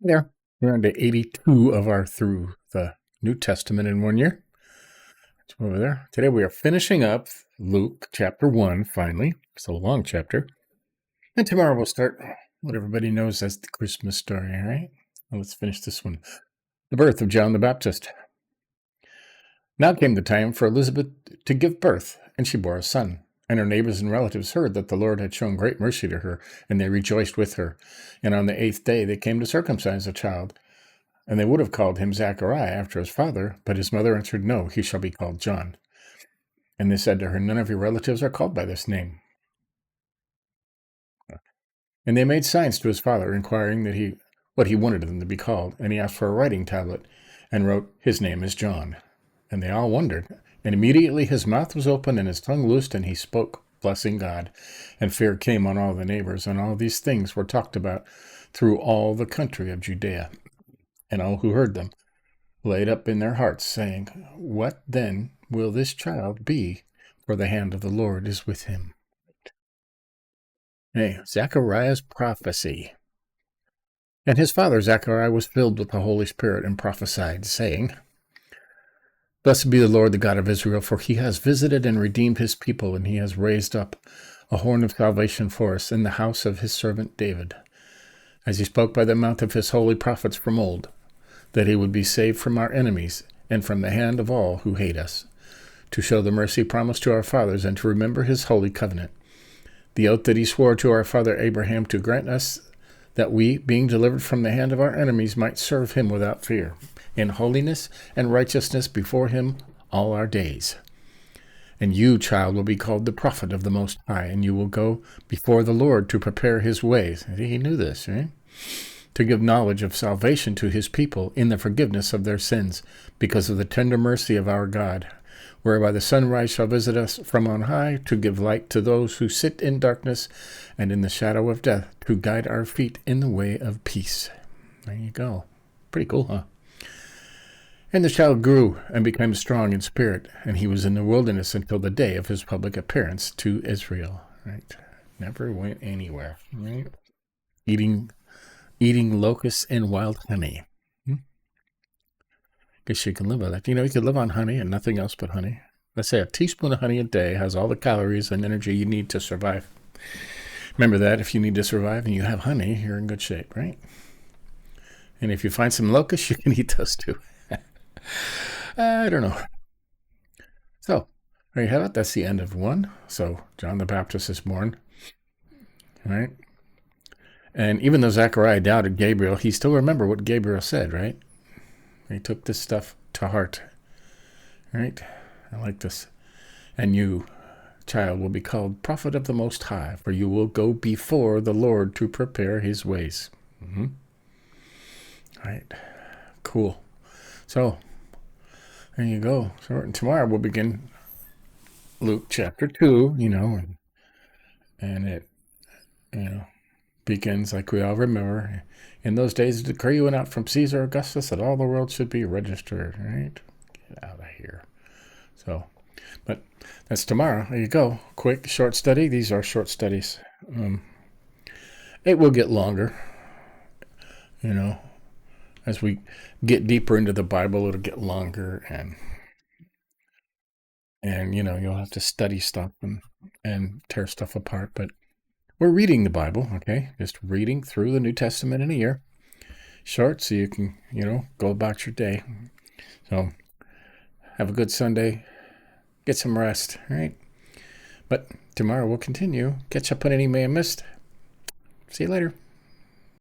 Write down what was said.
There. We're on to 82 of our Through the New Testament in 1 year. It's over there. Today we are finishing up Luke chapter 1, finally. It's a long chapter. And tomorrow we'll start what everybody knows as the Christmas story, all right? Well, let's finish this one. The birth of John the Baptist. Now came the time for Elizabeth to give birth, and she bore a son. And her neighbors and relatives heard that the Lord had shown great mercy to her, and they rejoiced with her. And on the 8th day they came to circumcise the child. And they would have called him Zachariah after his father, but his mother answered, No, he shall be called John. And they said to her, None of your relatives are called by this name. And they made signs to his father, inquiring what he wanted them to be called. And he asked for a writing tablet, and wrote, His name is John. And they all wondered. And immediately his mouth was opened and his tongue loosed, and he spoke, blessing God. And fear came on all the neighbors, and all these things were talked about through all the country of Judea. And all who heard them laid up in their hearts, saying, What then will this child be? For the hand of the Lord is with him. Hey, Zechariah's prophecy. And his father Zechariah was filled with the Holy Spirit and prophesied, saying, Blessed be the Lord, the God of Israel, for he has visited and redeemed his people, and he has raised up a horn of salvation for us in the house of his servant David, as he spoke by the mouth of his holy prophets from old, that he would be saved from our enemies and from the hand of all who hate us, to show the mercy promised to our fathers and to remember his holy covenant, the oath that he swore to our father Abraham to grant us that we, being delivered from the hand of our enemies, might serve him without fear, in holiness and righteousness before him all our days. And you, child, will be called the prophet of the Most High, and you will go before the Lord to prepare his ways. He knew this, right? To give knowledge of salvation to his people in the forgiveness of their sins, because of the tender mercy of our God, whereby the sunrise shall visit us from on high, to give light to those who sit in darkness and in the shadow of death, to guide our feet in the way of peace. There you go. Pretty cool, huh? And the child grew and became strong in spirit, and he was in the wilderness until the day of his public appearance to Israel. Right? Never went anywhere. Right? Eating locusts and wild honey. Guess you can live on that. You could live on honey and nothing else but honey. Let's say a teaspoon of honey a day has all the calories and energy you need to survive. Remember that if you need to survive and you have honey, you're in good shape, right? And if you find some locusts, you can eat those too. I don't know. So, there you have it. That's the end of 1. So, John the Baptist is born. Right? And even though Zechariah doubted Gabriel, he still remembered what Gabriel said, right? He took this stuff to heart. Right? I like this. And you, child, will be called prophet of the Most High, for you will go before the Lord to prepare his ways. All right. Cool. So, there you go. So tomorrow we'll begin Luke chapter 2, and it, begins like we all remember. In those days, a decree went out from Caesar Augustus that all the world should be registered, right? Get out of here. So, but that's tomorrow. There you go. Quick, short study. These are short studies. It will get longer, as we get deeper into the Bible, it'll get longer, and you'll have to study stuff and tear stuff apart. But we're reading the Bible, okay? Just reading through the New Testament in a year. Short, so you can, go about your day. So have a good Sunday. Get some rest, all right? But tomorrow we'll continue. Catch up on any may have missed. See you later.